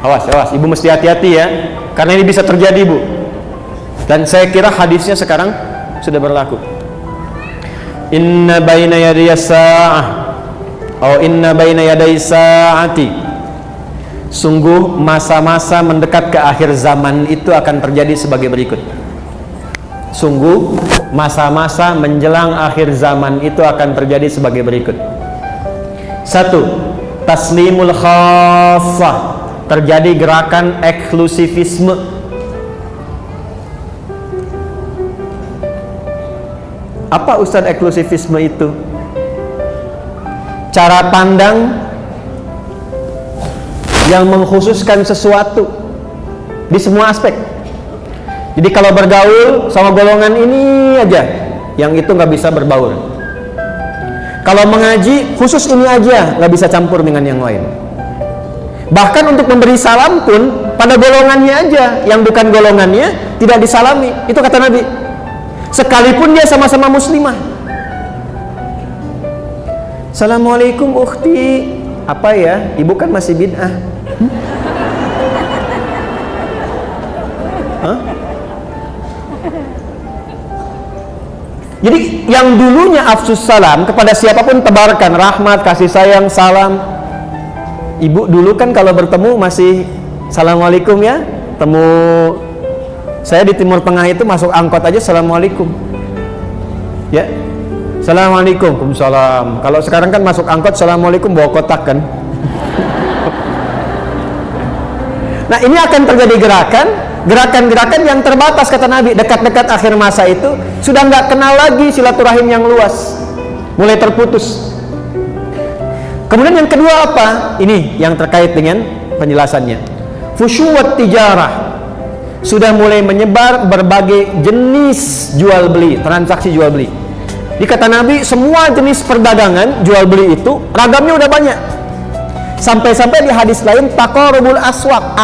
Awas, ibu mesti hati-hati ya, karena ini bisa terjadi, Bu. Dan saya kira hadisnya sekarang sudah berlaku. Inna baina yaday sa'ah, atau inna baina yaday sa'ati, sungguh masa-masa mendekat ke akhir zaman itu akan terjadi sebagai berikut. Sungguh masa-masa menjelang akhir zaman itu akan terjadi sebagai berikut. 1. Taslimul khassah, terjadi gerakan eksklusivisme. Apa Ustadz eksklusivisme itu? Cara pandang yang mengkhususkan sesuatu di semua aspek. Jadi kalau bergaul sama golongan ini aja, yang itu nggak bisa berbaur. Kalau mengaji khusus ini aja, nggak bisa campur dengan yang lain. Bahkan untuk memberi salam pun pada golongannya aja, yang bukan golongannya tidak disalami. Itu kata Nabi. Sekalipun dia sama-sama muslimah. Assalamualaikum ukhti. Apa ya? Ibu kan masih bid'ah. Hah? Jadi yang dulunya afsus salam kepada siapapun tebarkan rahmat, kasih sayang, salam. Ibu dulu kan kalau bertemu masih assalamualaikum ya. Temu saya di Timur Tengah itu masuk angkot aja assalamualaikum. Ya. Assalamualaikum. Waalaikumsalam. Kalau sekarang kan masuk angkot assalamualaikum bawa kotak kan. Nah, ini akan terjadi gerakan-gerakan yang terbatas kata Nabi. Dekat-dekat akhir masa itu sudah nggak kenal lagi silaturahim yang luas, mulai terputus. Kemudian yang kedua apa? Ini yang terkait dengan penjelasannya. Fusyuwat tijarah, sudah mulai menyebar berbagai jenis jual beli, transaksi jual beli. Di kata Nabi semua jenis perdagangan jual beli itu ragamnya udah banyak. Sampai-sampai di hadis lain taqarrubul aswaq,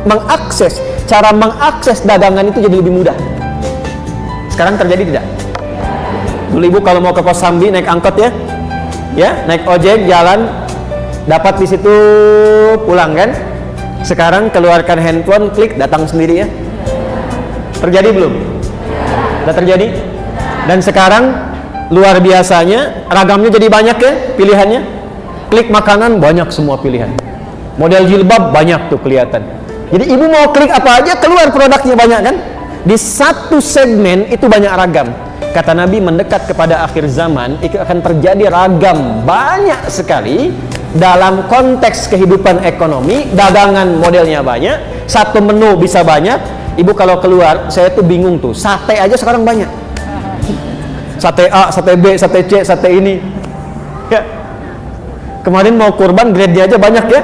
mengakses, cara mengakses dagangan itu jadi lebih mudah. Sekarang terjadi tidak? Dulu ibu kalau mau ke Kosambi naik angkot ya, naik ojek jalan, dapat di situ pulang kan? Sekarang keluarkan handphone, klik datang sendiri ya. Terjadi belum? Sudah terjadi? Dan sekarang luar biasanya ragamnya jadi banyak ya pilihannya. Klik makanan banyak semua pilihan. Model jilbab banyak tuh kelihatan. Jadi ibu mau klik apa aja keluar produknya banyak kan? Di satu segmen itu banyak ragam. Kata Nabi mendekat kepada akhir zaman itu akan terjadi ragam banyak sekali dalam konteks kehidupan ekonomi. Dagangan modelnya banyak, satu menu bisa banyak. Ibu kalau keluar saya tuh bingung tuh, sate aja sekarang banyak. Sate A, sate B, sate C, sate ini ya. Kemarin mau kurban grade-nya aja banyak ya.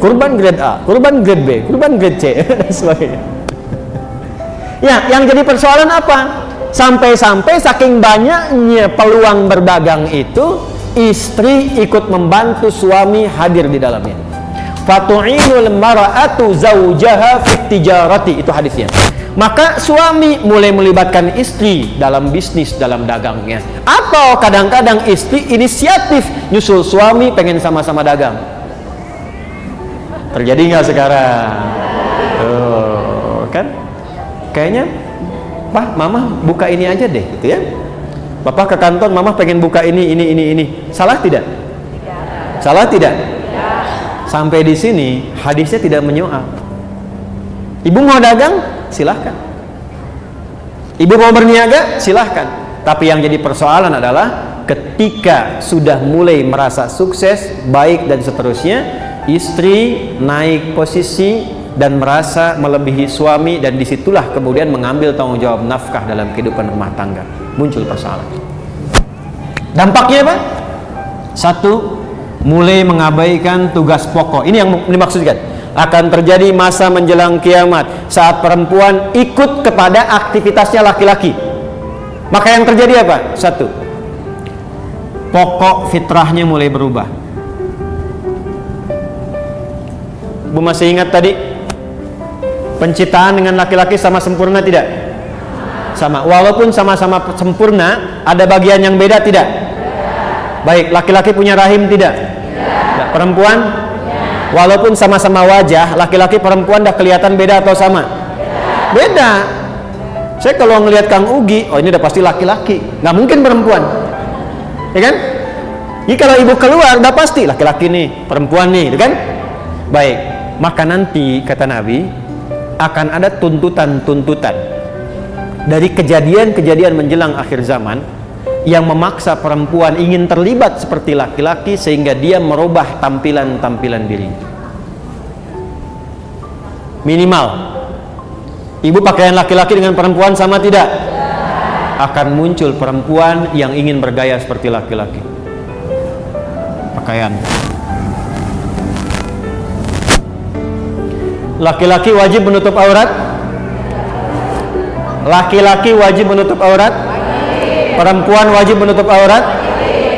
Kurban grade A, kurban grade B, kurban grade C dan sebagainya. Ya, yang jadi persoalan apa? Sampai-sampai saking banyaknya peluang berdagang itu, istri ikut membantu suami hadir di dalamnya. Fatu'inul mar'atu zawjaha fit tijarati, itu hadisnya. Maka suami mulai melibatkan istri dalam bisnis, dalam dagangnya. Atau kadang-kadang istri inisiatif nyusul suami pengen sama-sama dagang. Terjadi nggak sekarang? Tuh, kan? Kayaknya, Pak, Mama buka ini aja deh, gitu ya. Bapak ke kantor, Mama pengen buka ini. Salah tidak? Tidak. Salah tidak? Tidak. Sampai di sini hadisnya tidak menyoal. Ibu mau dagang? Silahkan. Ibu mau berniaga? Silahkan. Tapi yang jadi persoalan adalah ketika sudah mulai merasa sukses, baik dan seterusnya, istri naik posisi dan merasa melebihi suami, dan disitulah kemudian mengambil tanggung jawab nafkah dalam kehidupan rumah tangga. Muncul persoalan. Dampaknya apa? 1, mulai mengabaikan tugas pokok. Ini yang dimaksudkan. Akan terjadi masa menjelang kiamat saat perempuan ikut kepada aktivitasnya laki-laki. Maka yang terjadi apa? 1, pokok fitrahnya mulai berubah. Bu masih ingat tadi penciptaan dengan laki-laki sama sempurna tidak? Sama. Walaupun sama-sama sempurna, ada bagian yang beda tidak? Baik, laki-laki punya rahim tidak? Perempuan? Walaupun sama-sama wajah, laki-laki perempuan dah kelihatan beda atau sama? Beda. Saya kalau ngelihat Kang Ugi, oh ini udah pasti laki-laki, nggak mungkin perempuan, ya kan? Jadi kalau ibu keluar, udah pasti laki-laki nih, perempuan nih, ya kan? Baik, maka nanti kata Nabi akan ada tuntutan-tuntutan dari kejadian-kejadian menjelang akhir zaman yang memaksa perempuan ingin terlibat seperti laki-laki sehingga dia merubah tampilan-tampilan diri. Minimal ibu pakaian laki-laki dengan perempuan sama tidak? Akan muncul perempuan yang ingin bergaya seperti laki-laki. Pakaian. Laki-laki wajib menutup aurat? Laki-laki wajib menutup aurat? Perempuan wajib menutup aurat?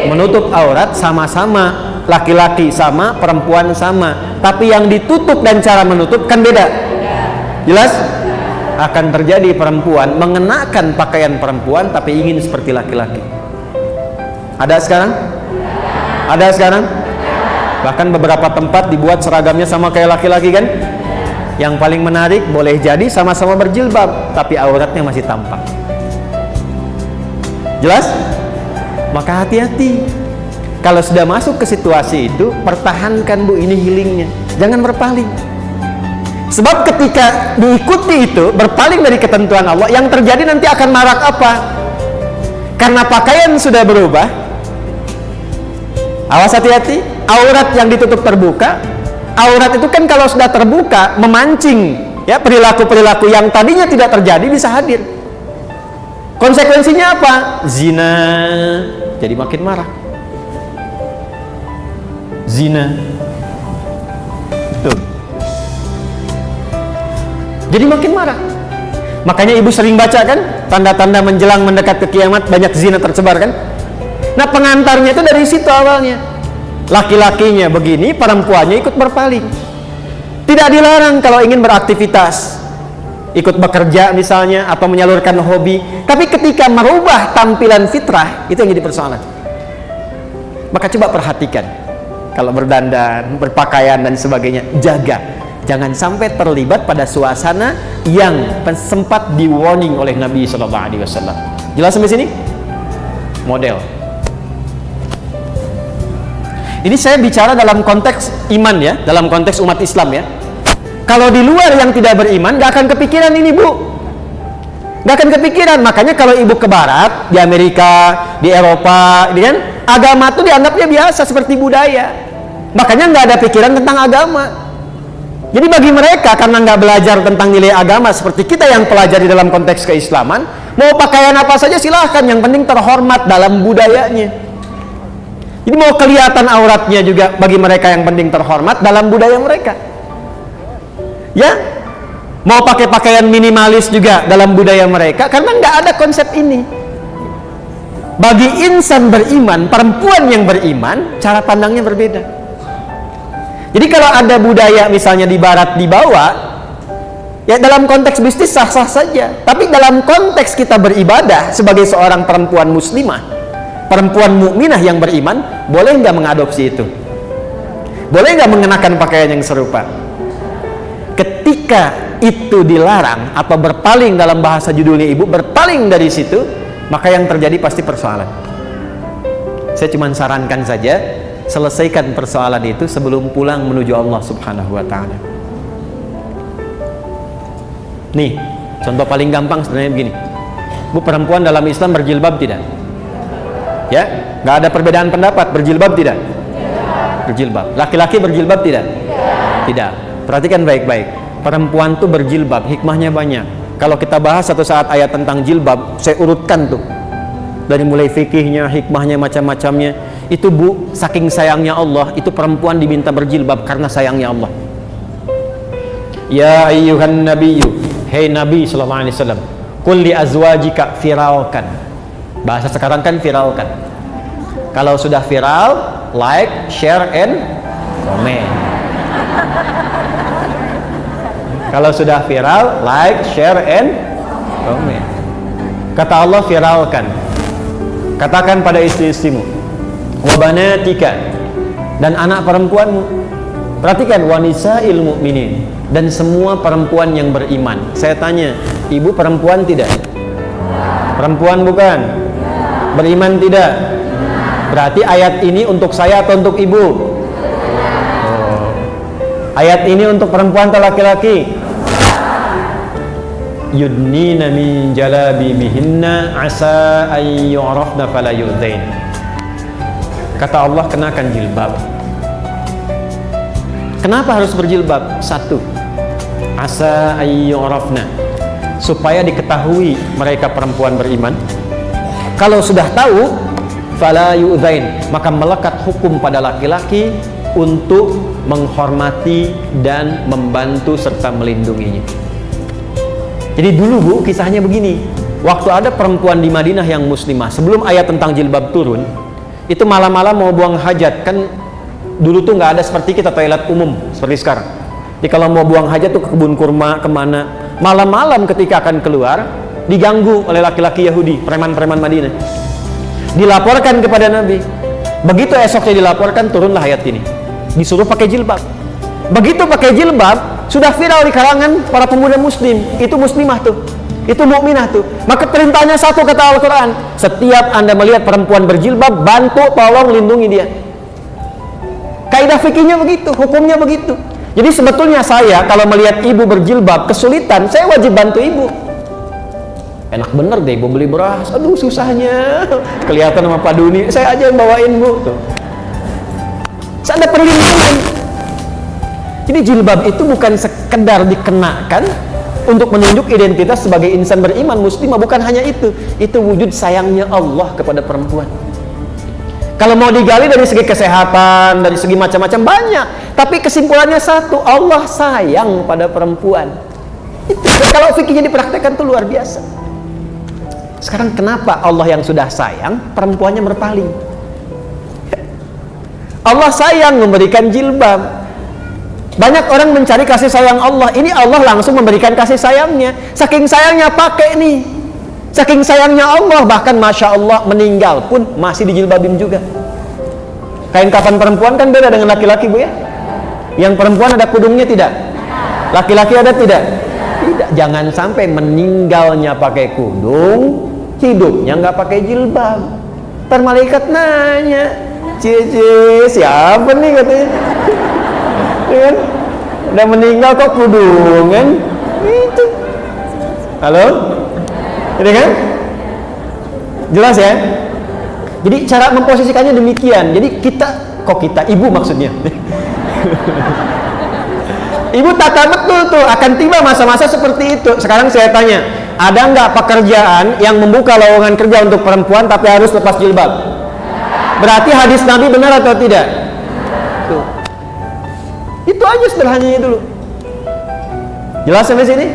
Menutup aurat sama-sama. Laki-laki sama, perempuan sama. Tapi yang ditutup dan cara menutup kan beda. Jelas? Akan terjadi perempuan mengenakan pakaian perempuan tapi ingin seperti laki-laki. Ada sekarang? Ada sekarang? Bahkan beberapa tempat dibuat seragamnya sama kayak laki-laki kan? Yang paling menarik, boleh jadi sama-sama berjilbab tapi auratnya masih tampak. Jelas? Maka hati-hati. Kalau sudah masuk ke situasi itu, pertahankan Bu ini healingnya. Jangan berpaling. Sebab ketika diikuti itu, berpaling dari ketentuan Allah, yang terjadi nanti akan marak apa? Karena pakaian sudah berubah. Awas, hati-hati. Aurat yang ditutup terbuka. Aurat itu kan kalau sudah terbuka memancing ya perilaku-perilaku yang tadinya tidak terjadi bisa hadir. Konsekuensinya apa? Zina. Jadi makin marah. Zina. Betul. Jadi makin marah. Makanya ibu sering baca kan tanda-tanda menjelang mendekat ke kiamat, banyak zina tersebar kan. Nah pengantarnya itu dari situ awalnya. Laki-lakinya begini, perempuannya ikut berpaling. Tidak dilarang kalau ingin beraktivitas, ikut bekerja misalnya, atau menyalurkan hobi. Tapi ketika merubah tampilan fitrah, itu yang jadi persoalan. Maka coba perhatikan, kalau berdandan, berpakaian dan sebagainya, jaga. Jangan sampai terlibat pada suasana yang sempat di warning oleh Nabi SAW. Jelas sampai sini? Model. Ini saya bicara dalam konteks iman ya, dalam konteks umat Islam ya. Kalau di luar yang tidak beriman, gak akan kepikiran ini Bu. Gak akan kepikiran. Makanya kalau ibu ke barat, di Amerika, di Eropa, kan, agama itu dianggapnya biasa seperti budaya. Makanya nggak ada pikiran tentang agama. Jadi bagi mereka karena nggak belajar tentang nilai agama seperti kita yang pelajari dalam konteks keislaman, mau pakaian apa saja silahkan, yang penting terhormat dalam budayanya. Jadi mau kelihatan auratnya juga bagi mereka yang penting terhormat dalam budaya mereka. Ya, mau pakai pakaian minimalis juga dalam budaya mereka karena nggak ada konsep ini. Bagi insan beriman, perempuan yang beriman, cara pandangnya berbeda. Jadi kalau ada budaya misalnya di barat dibawa, ya dalam konteks bisnis sah-sah saja. Tapi dalam konteks kita beribadah sebagai seorang perempuan muslimah, perempuan mukminah yang beriman, boleh nggak mengadopsi itu? Boleh nggak mengenakan pakaian yang serupa? Ketika itu dilarang atau berpaling, dalam bahasa judulnya ibu, berpaling dari situ, maka yang terjadi pasti persoalan. Saya cuma sarankan saja, selesaikan persoalan itu sebelum pulang menuju Allah Subhanahu wa Ta'ala. Nih, contoh paling gampang sebenarnya begini. Bu, perempuan dalam Islam berjilbab tidak? Ya, nggak ada perbedaan pendapat. Berjilbab tidak? Berjilbab. Laki-laki berjilbab tidak? Tidak. Perhatikan baik-baik. Perempuan tuh berjilbab, hikmahnya banyak. Kalau kita bahas satu saat ayat tentang jilbab, saya urutkan tuh dari mulai fikihnya, hikmahnya, macam-macamnya. Itu Bu, saking sayangnya Allah, itu perempuan diminta berjilbab karena sayangnya Allah. Ya ayyuhan nabiyyu, hei Nabi sallallahu alaihi wasallam, qul li azwajika firalkan. Bahasa sekarang kan viralkan. Kalau sudah viral, like, share, and comment. Kalau sudah viral, like, share, and comment. Kata Allah, viralkan. Katakan pada istri-istrimu, wa banatika, dan anak perempuanmu. Perhatikan, wanisa'il mu'minin, dan semua perempuan yang beriman. Saya tanya, ibu perempuan tidak? Perempuan bukan? Beriman tidak? Berarti ayat ini untuk saya atau untuk ibu? Oh. Ayat ini untuk perempuan atau laki-laki? Yudnina min jalabibihinna asa an yu'rafna fala yu'dzain. Kata Allah, kenakan jilbab. Kenapa harus berjilbab? Satu, asa an yu'rafna, supaya diketahui mereka perempuan beriman. Kalau sudah tahu, fala yu'dzain, maka melekat hukum pada laki-laki untuk menghormati dan membantu serta melindunginya. Jadi dulu Bu, kisahnya begini. Waktu ada perempuan di Madinah yang muslimah, sebelum ayat tentang jilbab turun, itu malam-malam mau buang hajat. Kan dulu tuh nggak ada seperti kita toilet umum seperti sekarang. Jadi kalau mau buang hajat tuh ke kebun kurma, kemana. Malam-malam ketika akan keluar, diganggu oleh laki-laki Yahudi, preman-preman Madinah. Dilaporkan kepada Nabi. Begitu esoknya dilaporkan, turunlah ayat ini. Disuruh pakai jilbab. Begitu pakai jilbab, sudah viral di kalangan para pemuda muslim. Itu muslimah tuh, itu mukminah tuh. Maka perintahnya satu, kata Al-Quran, setiap Anda melihat perempuan berjilbab, bantu, tolong, lindungi dia. Kaidah fikihnya begitu, hukumnya begitu. Jadi sebetulnya saya kalau melihat ibu berjilbab kesulitan, saya wajib bantu ibu. Enak bener deh ibu beli beras, aduh susahnya, kelihatan sama Pak Duni, saya aja yang bawain Bu tuh. Saya ada perlindungan. Jadi jilbab itu bukan sekedar dikenakan untuk menunjuk identitas sebagai insan beriman muslimah, bukan hanya itu wujud sayangnya Allah kepada perempuan. Kalau mau digali dari segi kesehatan, dari segi macam-macam banyak, tapi kesimpulannya satu, Allah sayang pada perempuan. Itu kalau fikihnya dipraktekkan tuh luar biasa. Sekarang kenapa Allah yang sudah sayang, perempuannya berpaling? Allah sayang memberikan jilbab. Banyak orang mencari kasih sayang Allah. Ini Allah langsung memberikan kasih sayangnya. Saking sayangnya pakai nih. Saking sayangnya Allah, bahkan Masya Allah meninggal pun masih dijilbabin juga. Kain kafan perempuan kan beda dengan laki-laki Bu ya. Yang perempuan ada kudungnya tidak? Laki-laki ada tidak? Tidak. Jangan sampai meninggalnya pakai kudung, hidupnya nggak pakai jilbab. Ntar malaikat nanya, Cici siapa nih katanya? Kan? Udah meninggal kok kudungan? Itu. Halo? Ini kan? Jelas ya? Jadi cara memposisikannya demikian. Jadi ibu maksudnya. Ibu tata betul tuh, akan tiba masa-masa seperti itu. Sekarang saya tanya, ada nggak pekerjaan yang membuka lowongan kerja untuk perempuan tapi harus lepas jilbab? Berarti hadis Nabi benar atau tidak? Tuh. Itu aja sederhananya dulu. Jelas sampai sini?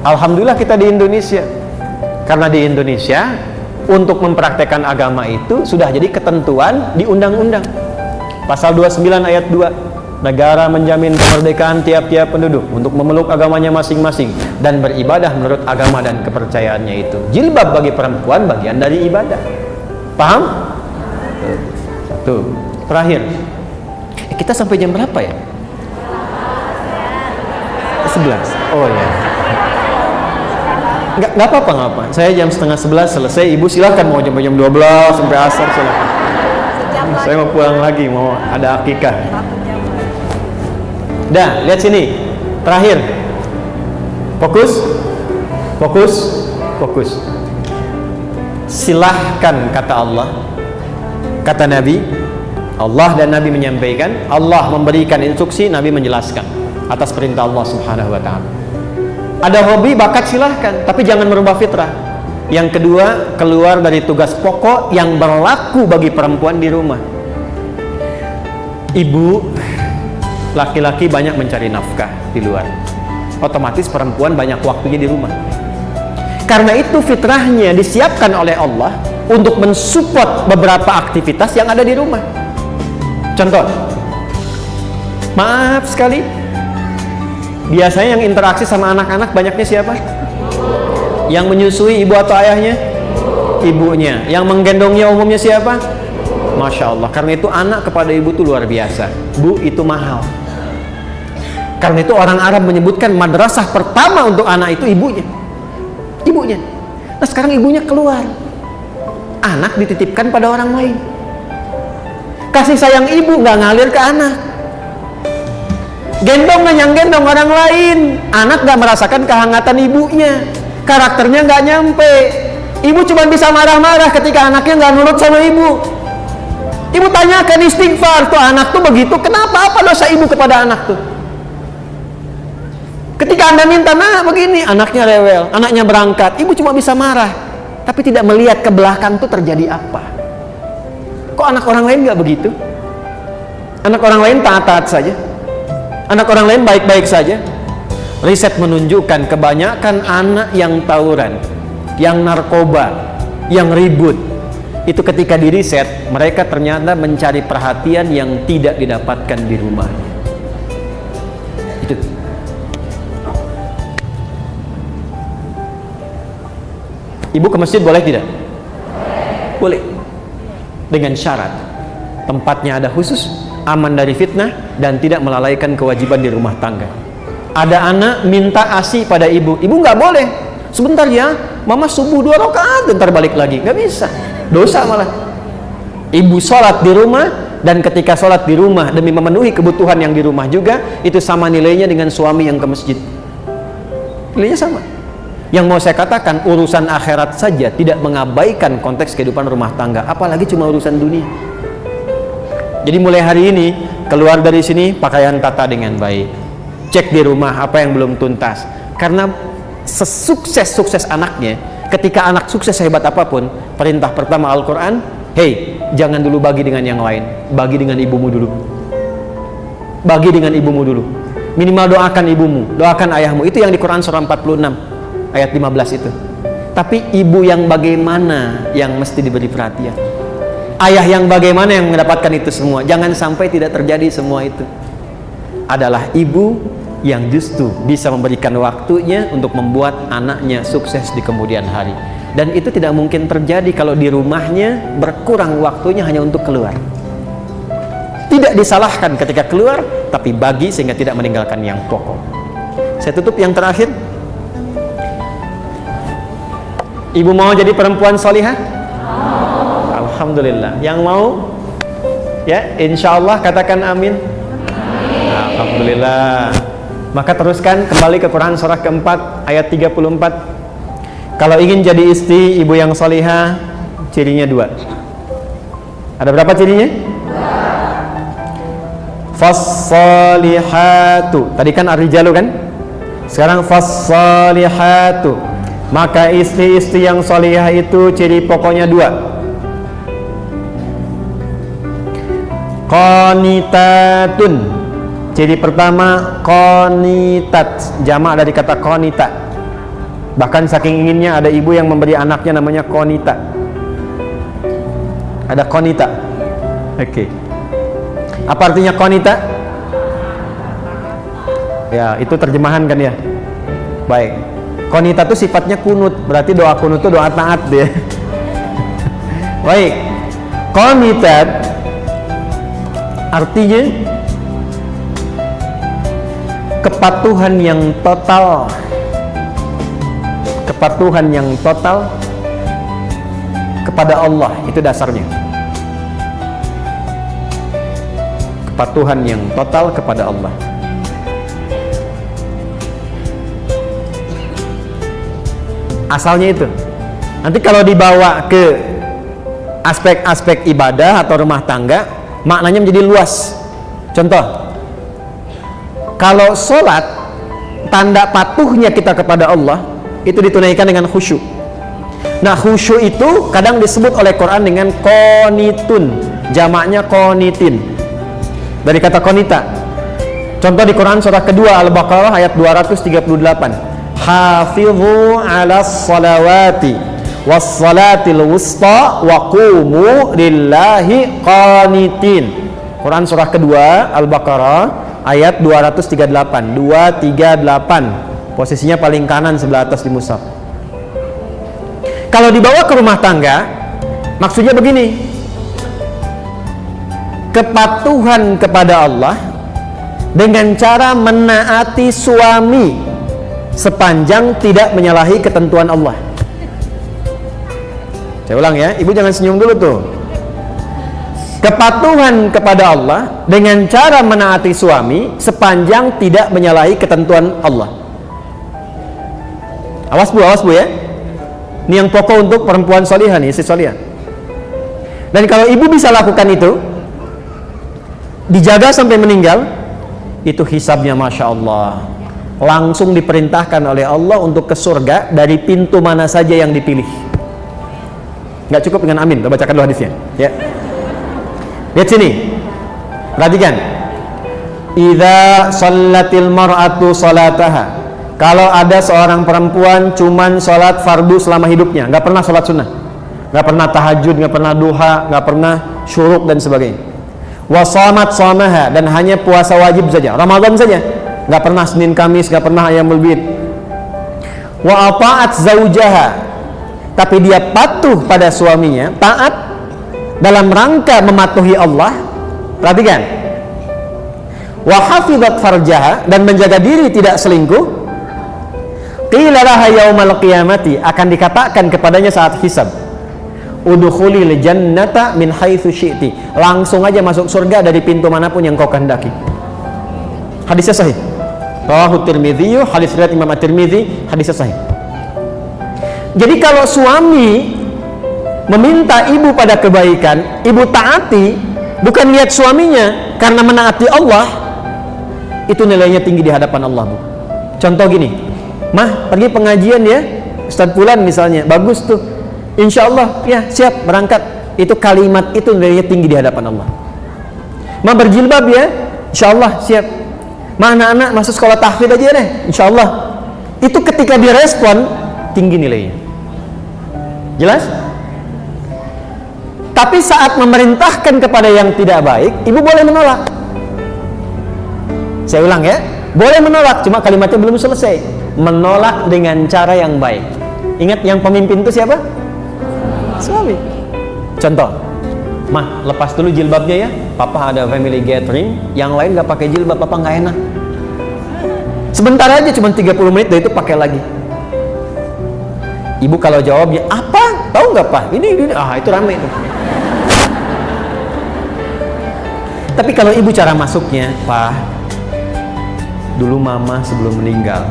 Alhamdulillah kita di Indonesia. Karena di Indonesia untuk mempraktekkan agama itu sudah jadi ketentuan di undang-undang. Pasal 29 ayat 2. Negara menjamin kemerdekaan tiap-tiap penduduk untuk memeluk agamanya masing-masing dan beribadah menurut agama dan kepercayaannya itu. Jilbab bagi perempuan bagian dari ibadah. Paham? Satu. Terakhir. Kita sampai jam berapa ya? 11. Oh ya. Nggak apa-apa. Saya jam setengah 11 selesai. Ibu silakan mau jam 12 sampai asar silakan. Saya mau pulang lagi, mau ada akikah. Dah, lihat sini. Terakhir. Fokus. Silahkan kata Allah. Kata Nabi, Allah dan Nabi menyampaikan, Allah memberikan instruksi, Nabi menjelaskan atas perintah Allah Subhanahu wa ta'ala. Ada hobi, bakat silahkan, tapi jangan merubah fitrah. Yang kedua, keluar dari tugas pokok yang berlaku bagi perempuan di rumah. Ibu, laki-laki banyak mencari nafkah di luar. Otomatis perempuan banyak waktunya di rumah. Karena itu fitrahnya disiapkan oleh Allah untuk mensupport beberapa aktivitas yang ada di rumah. Contoh, maaf sekali, biasanya yang interaksi sama anak-anak banyaknya siapa? Yang menyusui ibu atau ayahnya? Ibunya. Yang menggendongnya umumnya siapa? Masya Allah. Karena itu anak kepada ibu itu luar biasa. Bu, itu mahal. Karena itu orang Arab menyebutkan madrasah pertama untuk anak itu ibunya. Ibunya. Nah sekarang ibunya keluar, anak dititipkan pada orang lain. Kasih sayang ibu nggak ngalir ke anak. Gendong yang gendong orang lain, anak nggak merasakan kehangatan ibunya. Karakternya nggak nyampe. Ibu cuma bisa marah-marah ketika anaknya nggak nurut sama ibu. Ibu tanyakan istighfar, tuh anak tuh begitu, kenapa? Apa dosa ibu kepada anak tuh? Ketika Anda minta, nah begini, anaknya rewel, anaknya berangkat, ibu cuma bisa marah, tapi tidak melihat ke belakang tuh terjadi apa. Kok anak orang lain nggak begitu? Anak orang lain taat-taat saja, anak orang lain baik-baik saja. Riset menunjukkan kebanyakan anak yang tawuran, yang narkoba, yang ribut, itu ketika di riset, mereka ternyata mencari perhatian yang tidak didapatkan di rumah. Itu. Ibu ke masjid boleh tidak? Boleh. Dengan syarat tempatnya ada khusus, aman dari fitnah, dan tidak melalaikan kewajiban di rumah tangga. Ada anak minta ASI pada ibu, ibu nggak boleh. Sebentar ya, mama subuh 2 rakaat, bentar balik lagi. Nggak bisa, dosa malah. Ibu sholat di rumah, dan ketika sholat di rumah demi memenuhi kebutuhan yang di rumah juga, itu sama nilainya dengan suami yang ke masjid. Nilainya sama. Yang mau saya katakan, urusan akhirat saja tidak mengabaikan konteks kehidupan rumah tangga, apalagi cuma urusan dunia. Jadi mulai hari ini, keluar dari sini pakaian tata dengan baik, cek di rumah apa yang belum tuntas. Karena sesukses-sukses anaknya, ketika anak sukses hebat apapun, perintah pertama Al-Quran, hey, jangan dulu bagi dengan yang lain, bagi dengan ibumu dulu. Bagi dengan ibumu dulu. Minimal doakan ibumu, doakan ayahmu. Itu yang di Quran surah 46 ayat 15 itu. Tapi ibu yang bagaimana yang mesti diberi perhatian, ayah yang bagaimana yang mendapatkan itu semua. Jangan sampai tidak terjadi semua itu. Adalah ibu yang justru bisa memberikan waktunya untuk membuat anaknya sukses di kemudian hari. Dan itu tidak mungkin terjadi kalau di rumahnya berkurang waktunya hanya untuk keluar. Tidak disalahkan ketika keluar, tapi bagi sehingga tidak meninggalkan yang pokok. Saya tutup yang terakhir. Ibu mau jadi perempuan solihah? Alhamdulillah. Yang mau? Ya, insya Allah katakan amin. Alhamdulillah. Maka teruskan kembali ke Quran surah keempat ayat 34. Kalau ingin jadi istri ibu yang solihah, cirinya 2. Ada berapa cirinya? 2. Fas-solihatu. Tadi kan ar-rijalu kan? Sekarang fas-solihatu. Maka istri-istri yang solihah itu ciri pokoknya 2. Qanitatun. Ciri pertama qanitat, jamak dari kata qanita. Bahkan saking inginnya ada ibu yang memberi anaknya namanya qanita. Ada qanita. Oke. Apa artinya qanita? Ya, itu terjemahan kan ya. Baik. Qanita itu sifatnya kunut, berarti doa kunut itu doa taat dia. Baik. Qanitat artinya kepatuhan yang total. Kepatuhan yang total kepada Allah, itu dasarnya. Kepatuhan yang total kepada Allah. Asalnya itu. Nanti kalau dibawa ke aspek-aspek ibadah atau rumah tangga, maknanya menjadi luas. Contoh, kalau sholat, tanda patuhnya kita kepada Allah itu ditunaikan dengan khusyuk. Nah, khusyuk itu kadang disebut oleh Quran dengan qanitun, jamaknya qanitin, dari kata qanita. Contoh di Quran surah kedua Al-Baqarah ayat 238. Hafidhu ala salawati was salatil wusta wa qumu lillahi qanitin. Quran surah kedua Al-Baqarah ayat 238. Posisinya paling kanan sebelah atas di mushaf. Kalau dibawa ke rumah tangga, maksudnya begini. Kepatuhan kepada Allah dengan cara menaati suami sepanjang tidak menyalahi ketentuan Allah. Saya ulang ya, ibu jangan senyum dulu tuh. Kepatuhan kepada Allah dengan cara menaati suami sepanjang tidak menyalahi ketentuan Allah. Awas bu ya. Ini yang pokok untuk perempuan solihah nih, istri solihah. Dan kalau ibu bisa lakukan itu, dijaga sampai meninggal, itu hisabnya Masya Allah. Langsung diperintahkan oleh Allah untuk ke surga dari pintu mana saja yang dipilih. Nggak cukup dengan amin, kita bacakan dulu hadisnya ya. Lihat sini, perhatikan. Idza shallatil mar'atu salataha, kalau ada seorang perempuan cuman sholat fardu selama hidupnya, nggak pernah sholat sunnah, nggak pernah tahajud, nggak pernah duha, nggak pernah syuruk dan sebagainya. Wa shamat shamaha, dan hanya puasa wajib saja, Ramadan saja, nggak pernah Senin Kamis, nggak pernah Ayyamul Bid. Wa ata'at zaujaha, tapi dia patuh pada suaminya, taat dalam rangka mematuhi Allah. Perhatikan. Wa hafizat farjaha, dan menjaga diri tidak selingkuh. Qila laha yaumal qiyamati, akan dikatakan kepadanya saat hisab, udkhulil jannata min haitsu syi'ti, langsung aja masuk surga dari pintu manapun yang kau kehendaki. Hadisnya sahih. Rawahu Tirmidzi, hadis riwayat Imam At-Tirmidzi, hadisnya sahih. Jadi kalau suami meminta ibu pada kebaikan, ibu taati, bukan lihat suaminya karena menaati Allah, itu nilainya tinggi di hadapan Allah, Bu. Contoh gini, Mah pergi pengajian ya, Ustadz Fulan misalnya, bagus tuh, insya Allah ya siap berangkat, itu kalimat itu nilainya tinggi di hadapan Allah. Mah berjilbab ya, insya Allah siap. Mah anak-anak masuk sekolah tahfidz aja deh, insya Allah. Itu ketika direspon tinggi nilainya. Jelas? Tapi saat memerintahkan kepada yang tidak baik, ibu boleh menolak. Saya ulang ya, boleh menolak, cuma kalimatnya belum selesai. Menolak dengan cara yang baik. Ingat yang pemimpin itu siapa? Suami. Contoh, Mah lepas dulu jilbabnya ya, Papa ada family gathering, yang lain gak pakai jilbab, Papa gak enak. Sebentar aja, cuma 30 menit, dari itu pakai lagi. Ibu kalau jawabnya, apa? Tahu nggak Pak? Ini, itu rame itu. Tapi kalau ibu cara masuknya, Pak, dulu Mama sebelum meninggal,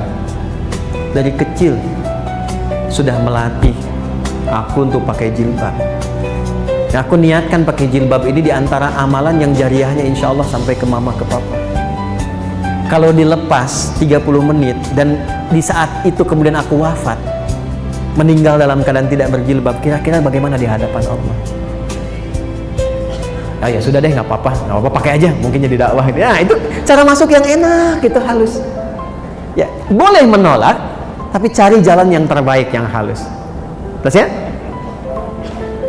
dari kecil sudah melatih aku untuk pakai jilbab. Aku niatkan pakai jilbab ini diantara amalan yang jariahnya insya Allah sampai ke Mama, ke Papa. Kalau dilepas 30 menit dan di saat itu kemudian aku wafat, meninggal dalam keadaan tidak berjilbab, kira-kira bagaimana di hadapan Allah? Ya sudah deh, nggak apa-apa, pakai aja, mungkin jadi dakwah. Ya itu cara masuk yang enak, itu halus. Ya boleh menolak, tapi cari jalan yang terbaik, yang halus. Terus ya,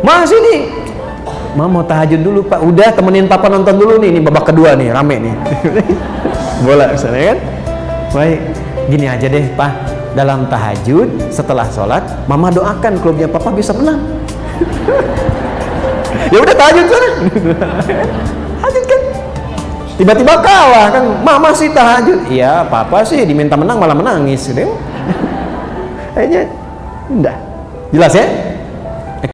Mas ini, Ma mau tahajud dulu Pak, udah temenin Papa nonton dulu nih, ini babak kedua nih, rame nih. Bola misalnya kan, baik, gini aja deh Pak. Dalam tahajud, setelah sholat, Mama doakan klubnya Papa bisa menang. Ya udah tahajud sana. Tahajud kan. Tiba-tiba kalah kan, Mama sih tahajud. Iya, Papa sih diminta menang malah menangis. Kayaknya, udah. Jelas ya?